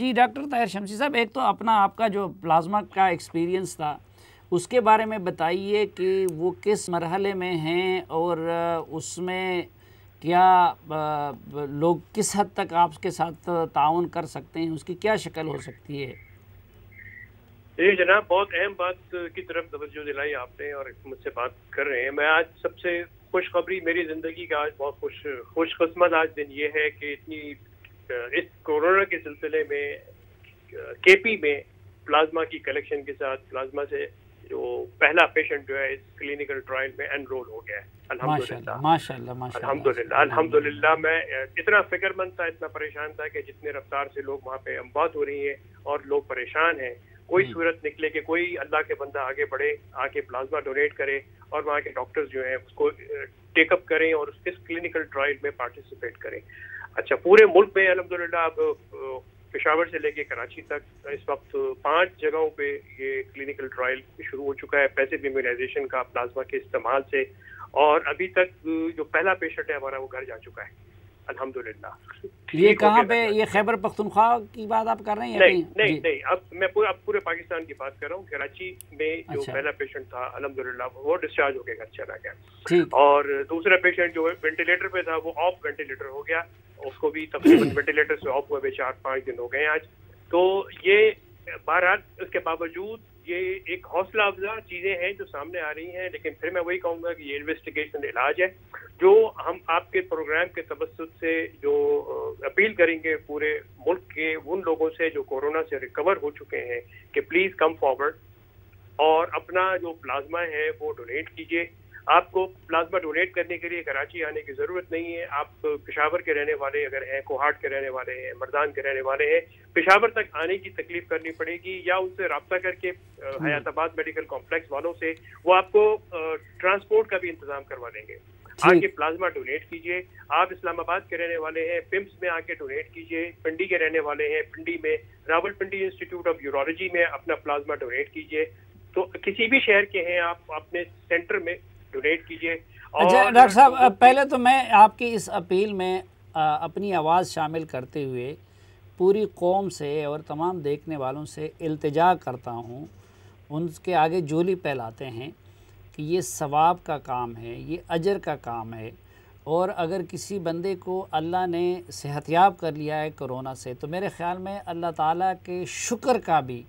جی doctor Tahir شمسی صاحب، ایک تو اپنا آپ کا جو پلازما کا ایکسپیرینس تھا اس کے بارے میں بتائیے کہ وہ کس مرحلے میں ہیں اور اس میں کیا لوگ کس حد تک آپ کے ساتھ تعاون کر سکتے ہیں، اس کی کیا شکل ہو سکتی ہے؟ جی جناب، بہت اہم بات کی طرف توجہ دلائی آپ نے اور مجھ سے بات کر رہے ہیں۔ میں آج سب سے خوشخبری میری زندگی کا آج بہت خوش قسمت آج دن یہ ہے کہ اس کورونا کے سلسلے میں کے پی میں پلازما کی کلیکشن کے ساتھ پلازما سے جو پہلا پیشنٹ جو ہے اس کلینکل ٹرائل میں انرول ہو گیا ہے، الحمدللہ ماشاءاللہ۔ الحمدللہ میں اتنا فکر مند تھا، اتنا پریشان تھا کہ جتنے رفتار سے لوگ وہاں پہ اموات ہو رہی ہیں اور لوگ پریشان ہیں، کوئی صورت نکلے کہ کوئی اللہ کے بندہ آگے بڑھے، آ کے پلازما ڈونیٹ کرے اور وہاں کے ڈاکٹرز جو ہیں اس کو ٹیک اپ کریں اور اس کلینکل ٹرائل میں پارٹیسپیٹ کریں۔ اچھا، پورے ملک میں الحمدللہ اب پشاور سے لے کے کراچی تک اس وقت 5 جگہوں پہ یہ کلینکل ٹرائل شروع ہو چکا ہے پیسیو امیونائزیشن کا پلازما کے استعمال سے، اور ابھی تک جو پہلا پیشنٹ ہے ہمارا وہ گھر جا چکا ہے الحمدللہ۔ یہ کہاں پہ؟ یہ خیبر پختونخوا کی بات آپ کر رہے ہیں؟ نہیں، اب میں پورے پاکستان کی بات کر رہا ہوں۔ کراچی میں جو پہلا پیشنٹ تھا الحمدللہ وہ ڈسچارج ہو کے گھر چلا گیا، اور دوسرا پیشنٹ جو وینٹیلیٹر پہ تھا وہ آف وینٹیلیٹر ہو گیا، اس کو بھی تقریباً وینٹیلیٹر سے آف ہوئے 4-5 دن ہو گئے آج۔ تو یہ بہرحال اس کے باوجود یہ ایک حوصلہ افزا چیزیں ہیں جو سامنے آ رہی ہیں، لیکن پھر میں وہی کہوں گا کہ یہ انویسٹیگیشن علاج ہے جو ہم آپ کے پروگرام کے توسط سے جو اپیل کریں گے پورے ملک کے ان لوگوں سے جو کورونا سے ریکور ہو چکے ہیں کہ پلیز کم فارورڈ اور اپنا جو پلازما ہے وہ ڈونیٹ کیجیے۔ آپ کو پلازما ڈونیٹ کرنے کے لیے کراچی آنے کی ضرورت نہیں ہے۔ آپ پشاور کے رہنے والے اگر ہیں، کوہاٹ کے رہنے والے ہیں، مردان کے رہنے والے ہیں، پشاور تک آنے کی تکلیف کرنی پڑے گی یا ان سے رابطہ کر کے حیات آباد میڈیکل کمپلیکس والوں سے وہ آپ کو ٹرانسپورٹ کا بھی انتظام کروا دیں گے۔ آ کے پلازما ڈونیٹ کیجیے۔ آپ اسلام آباد کے رہنے والے ہیں، پمس میں آ کے ڈونیٹ کیجیے۔ پنڈی کے رہنے والے ہیں، پنڈی میں Rawal Pindi institute of urology میں اپنا پلازما ڈونیٹ کیجیے۔ تو کسی بھی شہر کے ہیں آپ اپنے سینٹر میں ڈونیٹ کیجیے۔ اچھا ڈاکٹر صاحب، پہلے تو میں آپ کی اس اپیل میں اپنی آواز شامل کرتے ہوئے پوری قوم سے اور تمام دیکھنے والوں سے التجا کرتا ہوں، ان کے آگے جولی پھیلاتے ہیں کہ یہ ثواب کا کام ہے، یہ اجر کا کام ہے، اور اگر کسی بندے کو اللہ نے صحت یاب کر لیا ہے کرونا سے تو میرے خیال میں اللہ تعالیٰ کے شکر کا بھی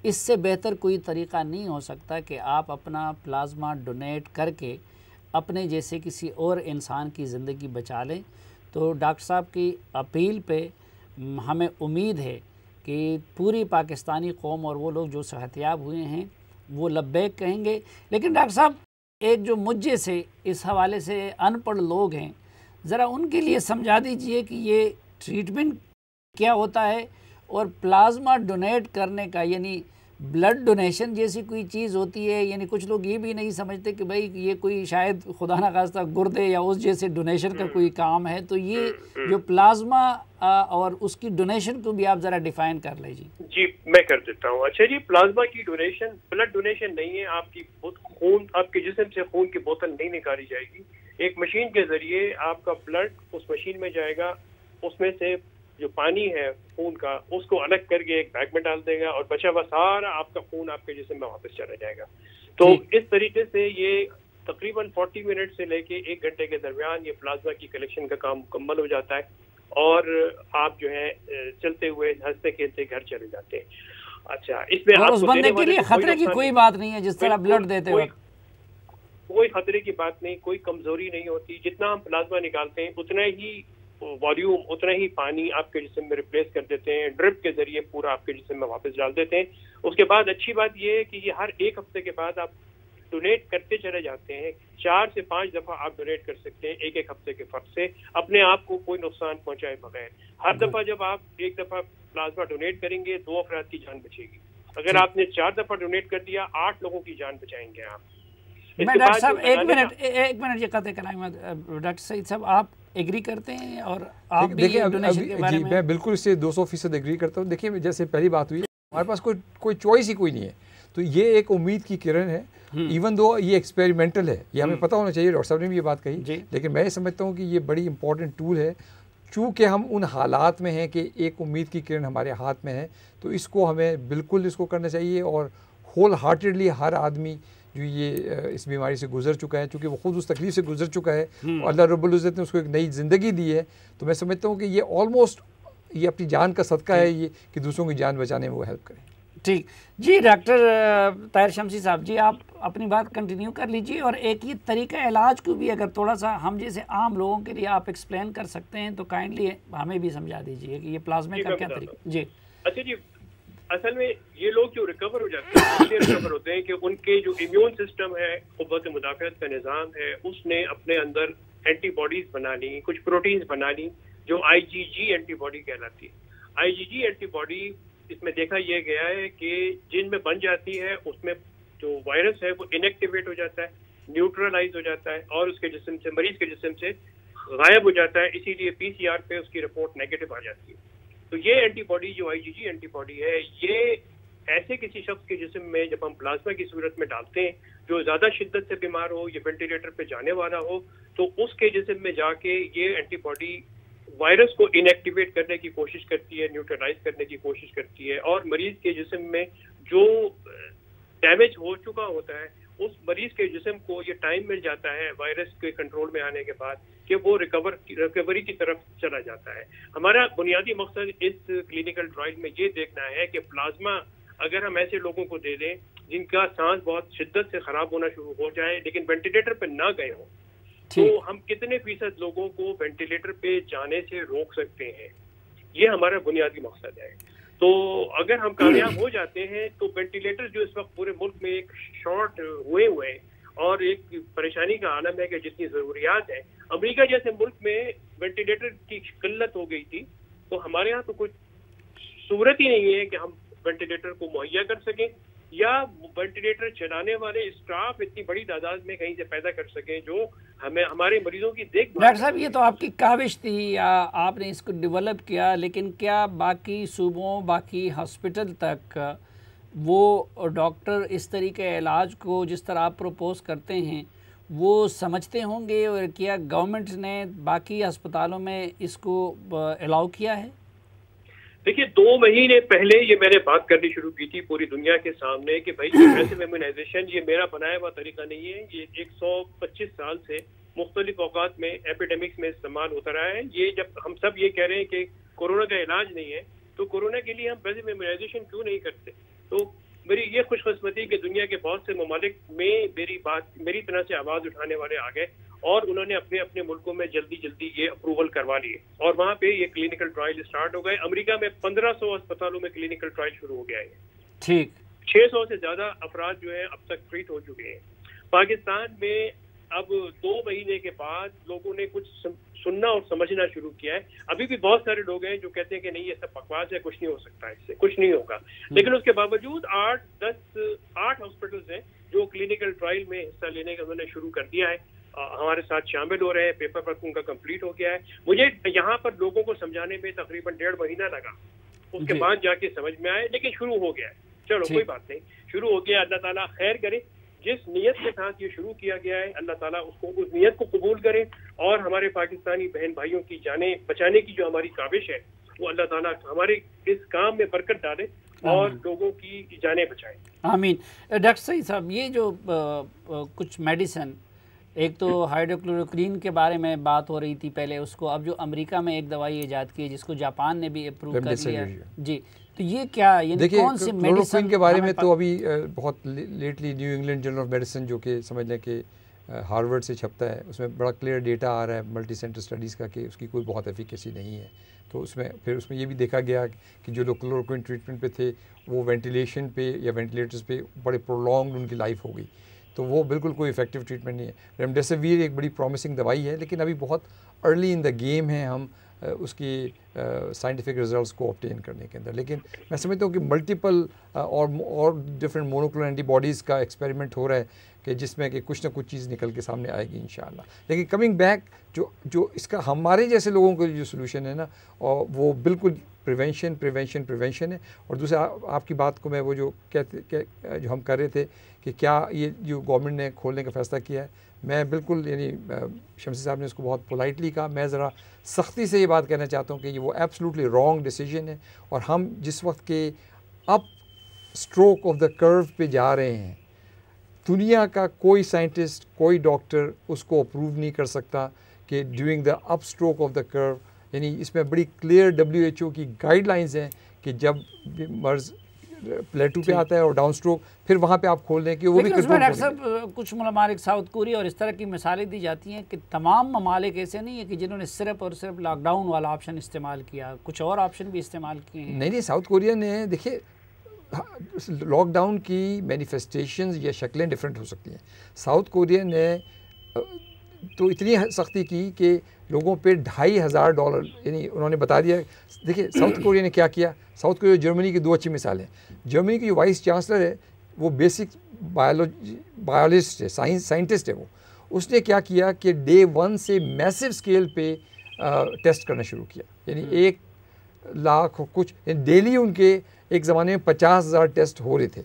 اس سے بہتر کوئی طریقہ نہیں ہو سکتا کہ آپ اپنا پلازما ڈونیٹ کر کے اپنے جیسے کسی اور انسان کی زندگی بچا لیں۔ تو ڈاکٹر صاحب کی اپیل پہ ہمیں امید ہے کہ پوری پاکستانی قوم اور وہ لوگ جو صحت یاب ہوئے ہیں وہ لبیک کہیں گے۔ لیکن ڈاکٹر صاحب، ایک جو مجھ جیسے اس حوالے سے ان پڑھ لوگ ہیں، ذرا ان کے لیے سمجھا دیجئے کہ یہ ٹریٹمنٹ کیا ہوتا ہے، اور پلازما ڈونیٹ کرنے کا یعنی بلڈ ڈونیشن جیسی کوئی چیز ہوتی ہے، یعنی کچھ لوگ یہ بھی نہیں سمجھتے کہ بھئی یہ کوئی شاید خدا نہ خواستہ گردے یا اس جیسے ڈونیشن کا کوئی کام ہے، تو یہ جو پلازما اور اس کی ڈونیشن کو بھی آپ ذرا ڈیفائن کر لیجیے۔ جی میں کر دیتا ہوں۔ اچھا جی، پلازما کی ڈونیشن بلڈ ڈونیشن نہیں ہے۔ آپ کی خون، آپ کے جسم سے خون کی بوتل نہیں نکالی جائے گی، ایک مشین کے ذریعے آپ کا بلڈ اس مشین میں جائے گا، اس میں سے جو پانی ہے خون کا اس کو الگ کر کے ایک بیگ میں ڈال دے گا اور بچا ہوا سارا آپ کا خون آپ کے جسم میں واپس چلا جائے گا۔ تو اس طریقے سے یہ تقریباً 40 منٹ سے لے کے 1 گھنٹے کے درمیان یہ پلازما کی کلیکشن کا کام مکمل ہو جاتا ہے، اور آپ جو ہے چلتے ہوئے ہنستے کھیلتے گھر چلے جاتے ہیں۔ اچھا، اس میں اس بندے کے لیے خطرے کی کوئی بات نہیں ہے جس طرح بلڈ دیتے وقت؟ کوئی خطرے کی بات نہیں، کوئی کمزوری نہیں ہوتی۔ جتنا ہم پلازما نکالتے ہیں اتنا ہی والیوم، اتنا ہی پانی آپ کے جسم میں ریپلیس کر دیتے ہیں، ڈرپ کے ذریعے پورا آپ کے جسم میں واپس ڈال دیتے ہیں۔ اس کے بعد اچھی بات یہ ہے کہ یہ ہر 1 ہفتے کے بعد آپ ڈونیٹ کرتے چلے جاتے ہیں۔ 4 سے 5 دفعہ آپ ڈونیٹ کر سکتے ہیں 1 ہفتے کے فرق سے، اپنے آپ کو کوئی نقصان پہنچائے بغیر۔ ہر دفعہ جب آپ 1 دفعہ پلازما ڈونیٹ کریں گے 2 افراد کی جان بچے گی۔ اگر آپ نے 4 دفعہ ڈونیٹ کر دیا 8 لوگوں کی جان بچائیں گے آپ۔ میں ڈاکٹر صاحب ایک منٹ یہ قطع کرائیں گے۔ ڈاکٹر سعید صاحب، آپ ایگری کرتے ہیں؟ اور آپ بھی ڈونیشن کے بارے میں؟ میں بالکل اس سے 200% ایگری کرتا ہوں۔ دیکھیے جیسے پہلی بات ہوئی، ہمارے پاس کوئی چوائس ہی کوئی نہیں ہے، تو یہ ایک امید کی کرن ہے، ایون دو یہ ایکسپیریمنٹل ہے، یہ ہمیں پتہ ہونا چاہیے، ڈاکٹر صاحب نے بھی یہ بات کہی، لیکن میں یہ سمجھتا ہوں کہ یہ بڑی امپورٹنٹ ٹول ہے چونکہ ہم ان حالات میں ہیں کہ ایک امید کی کرن ہمارے ہاتھ میں ہے، تو اس کو ہمیں بالکل اس کو کرنا چاہیے، اور ہول ہارٹیڈلی ہر آدمی جو یہ اس بیماری سے گزر چکا ہے، چونکہ وہ خود اس تکلیف سے گزر چکا ہے اور اللہ رب العزت نے اس کو ایک نئی زندگی دی ہے، تو میں سمجھتا ہوں کہ یہ آلموسٹ یہ اپنی جان کا صدقہ ہے یہ کہ دوسروں کی جان بچانے میں وہ ہیلپ کریں۔ ٹھیک جی، ڈاکٹر طاہر شمسی صاحب جی، آپ اپنی بات کنٹینیو کر لیجیے، اور ایک یہ طریقہ علاج کو بھی اگر تھوڑا سا ہم جیسے عام لوگوں کے لیے آپ ایکسپلین کر سکتے ہیں تو کائنڈلی ہمیں بھی سمجھا دیجیے کہ یہ پلازما کا کیا طریقہ۔ جی اچھا جی، اصل میں یہ لوگ جو ریکور ہو جاتے ہیں ریکور ہوتے ہیں کہ ان کے جو امیون سسٹم ہے، قوت مدافعت کا نظام ہے، اس نے اپنے اندر اینٹی باڈیز بنا لی، کچھ پروٹینز بنا لی جو IgG اینٹی باڈی کہلاتی ہے۔ IgG اینٹی باڈی اس میں دیکھا یہ گیا ہے کہ جن میں بن جاتی ہے اس میں جو وائرس ہے وہ انیکٹیویٹ ہو جاتا ہے، نیوٹرلائز ہو جاتا ہے اور اس کے جسم سے، مریض کے جسم سے غائب ہو جاتا ہے، اسی لیے PCR پہ اس کی رپورٹ نیگیٹو آ جاتی ہے۔ تو یہ اینٹی باڈی جو IgG اینٹی باڈی ہے، یہ ایسے کسی شخص کے جسم میں جب ہم پلازما کی صورت میں ڈالتے ہیں جو زیادہ شدت سے بیمار ہو یا وینٹیلیٹر پہ جانے والا ہو، تو اس کے جسم میں جا کے یہ اینٹی باڈی وائرس کو انیکٹیویٹ کرنے کی کوشش کرتی ہے، نیوٹرلائز کرنے کی کوشش کرتی ہے، اور مریض کے جسم میں جو ڈیمیج ہو چکا ہوتا ہے اس مریض کے جسم کو یہ ٹائم مل جاتا ہے وائرس کے کنٹرول میں آنے کے بعد کہ وہ ریکوری کی طرف چلا جاتا ہے۔ ہمارا بنیادی مقصد اس کلینکل ٹرائل میں یہ دیکھنا ہے کہ پلازما اگر ہم ایسے لوگوں کو دے دیں جن کا سانس بہت شدت سے خراب ہونا شروع ہو جائے لیکن وینٹیلیٹر پہ نہ گئے ہوں، تو ہم کتنے فیصد لوگوں کو وینٹیلیٹر پہ جانے سے روک سکتے ہیں، یہ ہمارا بنیادی مقصد ہے۔ تو اگر ہم کامیاب ہو جاتے ہیں تو وینٹیلیٹر جو اس وقت پورے ملک میں ایک شارٹ ہوئے ہیں اور ایک پریشانی کا عالم ہے کہ جتنی ضروریات ہیں، امریکہ جیسے ملک میں وینٹیلیٹر کی قلت ہو گئی تھی، تو ہمارے ہاں تو کوئی صورت ہی نہیں ہے کہ ہم وینٹیلیٹر کو مہیا کر سکیں یا وینٹیلیٹر چلانے والے اسٹاف اتنی بڑی تعداد میں کہیں سے پیدا کر سکیں جو ہمیں ہمارے مریضوں کی دیکھ بھال۔ ڈاکٹر صاحب یہ تو آپ کی کاوش تھی یا آپ نے اس کو ڈیولپ کیا، لیکن کیا باقی صوبوں، باقی ہاسپٹل تک وہ ڈاکٹر اس طریقے علاج کو جس طرح آپ پروپوز کرتے ہیں وہ سمجھتے ہوں گے، اور کیا گورنمنٹ نے باقی ہسپتالوں میں اس کو الاؤ کیا ہے؟ دیکھیے 2 مہینے پہلے یہ میں نے بات کرنی شروع کی تھی پوری دنیا کے سامنے کہ بھائی اگریسو امیونائزیشن یہ میرا بنایا ہوا طریقہ نہیں ہے، یہ 125 سال سے مختلف اوقات میں ایپیڈیمکس میں استعمال ہوتا رہا ہے۔ یہ جب ہم سب یہ کہہ رہے ہیں کہ کورونا کا علاج نہیں ہے تو کورونا کے لیے ہم اگریسو امیونائزیشن کیوں نہیں کرتے؟ تو میری یہ خوش قسمتی کہ دنیا کے بہت سے ممالک میں میری طرح سے آواز اٹھانے والے آ گئے اور انہوں نے اپنے اپنے ملکوں میں جلدی یہ اپروول کروا لیے اور وہاں پہ یہ کلینکل ٹرائل اسٹارٹ ہو گئے۔ امریکہ میں 1500 اسپتالوں میں کلینکل ٹرائل شروع ہو گیا ہے، ٹھیک 600 سے زیادہ افراد جو ہیں اب تک ٹریٹ ہو چکے ہیں۔ پاکستان میں اب 2 مہینے کے بعد لوگوں نے کچھ سننا اور سمجھنا شروع کیا ہے۔ ابھی بھی بہت سارے لوگ ہیں جو کہتے ہیں کہ نہیں یہ سب بکواس ہے، کچھ نہیں ہو سکتا، اس سے کچھ نہیں ہوگا، لیکن اس کے باوجود 8 ہاسپٹلز ہیں جو کلینکل ٹرائل میں حصہ لینے کا انہوں نے شروع کر دیا ہے، ہمارے ساتھ شامل ہو رہے ہیں، پیپر ورک ان کا کمپلیٹ ہو گیا ہے۔ مجھے یہاں پر لوگوں کو سمجھانے میں تقریباً 1.5 مہینہ لگا، اس کے بعد جا کے سمجھ میں آئے، لیکن شروع ہو گیا ہے۔ چلو کوئی بات نہیں، شروع ہو گیا، اللہ تعالیٰ خیر کرے۔ جس نیت کے ساتھ یہ شروع کیا گیا ہے اللہ تعالیٰ اس نیت کو قبول کرے اور ہمارے پاکستانی بہن بھائیوں کی جانیں بچانے کی جو ہماری کاوش ہے وہ اللہ تعالیٰ ہمارے اس کام میں برکت ڈالے اور لوگوں کی جانیں بچائے۔ آمین۔ ڈاکٹر سعید صاحب یہ جو کچھ میڈیسن، ایک تو ہائیڈروکلوروکوین کے بارے میں بات ہو رہی تھی پہلے، اس کو اب جو امریکہ میں ایک دوائی ایجاد کی ہے جس کو جاپان نے بھی اپروو کر لیا، جی تو یہ کیا یعنی کون سی میڈیسن کے بارے میں تو ابھی بہت lately New England journal of medicine جو کہ سمجھ لیں کہ ہارورڈ سے چھپتا ہے، اس میں بڑا کلیئر ڈیٹا آ رہا ہے ملٹی سینٹر اسٹڈیز کا کہ اس کی کوئی بہت ایفیکیسی نہیں ہے۔ تو اس میں یہ بھی دیکھا گیا کہ جو لوگ کلوروکوین ٹریٹمنٹ پہ تھے وہ وینٹیلیشن پہ یا وینٹیلیٹرز پہ بڑے پرولونگڈ ان کی لائف ہو گئی، تو وہ بالکل کوئی افیکٹو ٹریٹمنٹ نہیں ہے۔ ریمڈیسیویر ایک بڑی پرومسنگ دوائی ہے لیکن ابھی بہت ارلی ان دا گیم ہے، ہم اس کی سائنٹیفک ریزلٹس کو آبٹین کرنے کے اندر. لیکن میں سمجھتا ہوں کہ ملٹیپل اور ڈفرینٹ مونوکلونل اینٹی باڈیز کا ایکسپیریمنٹ ہو رہا ہے کہ جس میں کہ کچھ نہ کچھ چیز نکل کے سامنے آئے گی انشاءاللہ. لیکن کمنگ بیک جو اس کا ہمارے جیسے لوگوں کو جو سلوشن ہے نا وہ بالکل پریونشن ہے. اور دوسرا آپ کی بات کو میں وہ جو جو ہم کر رہے تھے کہ کیا یہ جو گورنمنٹ نے کھولنے کا فیصلہ کیا ہے, میں بالکل یعنی شمسی صاحب نے اس کو بہت پولائٹلی کہا, میں ذرا سختی سے یہ بات کہنا چاہتا ہوں کہ یہ وہ ایبسلوٹلی رانگ ڈیسیجن ہے. اور ہم جس وقت کے اپ اسٹروک آف دا کرو پہ جا رہے ہیں, دنیا کا کوئی سائنٹسٹ کوئی ڈاکٹر اس کو اپروو نہیں کر سکتا کہ during the up stroke of the کرو, یعنی اس میں بڑی کلیئر WHO کی گائیڈ لائنز ہیں کہ جب مرض پلیٹو پہ آتا ہے اور ڈاؤن اسٹروک پھر وہاں پہ آپ کھول دیں کہ وہ بھی ڈاکٹر صاحب کچھ ممالک ساؤتھ کوریا اور اس طرح کی مثالیں دی جاتی ہیں کہ تمام ممالک ایسے نہیں ہیں کہ جنہوں نے صرف اور صرف لاک ڈاؤن والا آپشن استعمال کیا, کچھ اور آپشن بھی استعمال کیے ہیں. نہیں ساؤتھ کوریا نے دیکھیے لاک ڈاؤن کی مینیفیسٹیشنز یا شکلیں ڈفرینٹ ہو سکتی ہیں. ساؤتھ کوریا نے تو اتنی سختی کی کہ لوگوں پہ $2,500 یعنی انہوں نے بتا دیا. دیکھیے ساؤتھ کوریا نے کیا کیا, ساؤتھ کوریا جرمنی کی دو اچھی مثالیں. جرمنی کی جو وائس چانسلر ہے وہ بیسک بایولوجسٹ ہے, سائنٹسٹ ہے. وہ اس نے کیا کیا کہ ڈے 1 سے میسو اسکیل پہ ٹیسٹ کرنا شروع کیا, یعنی 1 لاکھ کچھ ڈیلی ان کے ایک زمانے میں 50,000 ٹیسٹ ہو رہے تھے.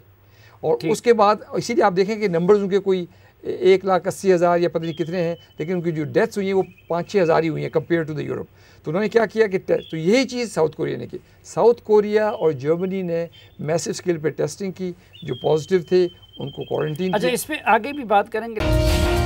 اور اس کے بعد اسی لیے آپ دیکھیں کہ نمبرز ان کے کوئی 1,80,000 یا پتہ نہیں کتنے ہیں, لیکن ان کی جو ڈیتھس ہوئی ہیں وہ 5-6 ہزار ہی ہوئی ہیں کمپیئر ٹو دا یورپ. تو انہوں نے کیا کیا کہ تو یہی چیز ساؤتھ کوریا نے کی. ساؤتھ کوریا اور جرمنی نے میسو اسکیل پہ ٹیسٹنگ کی, جو پازیٹیو تھے ان کو کوارنٹین. اچھا اس پہ آگے بھی بات کریں گے.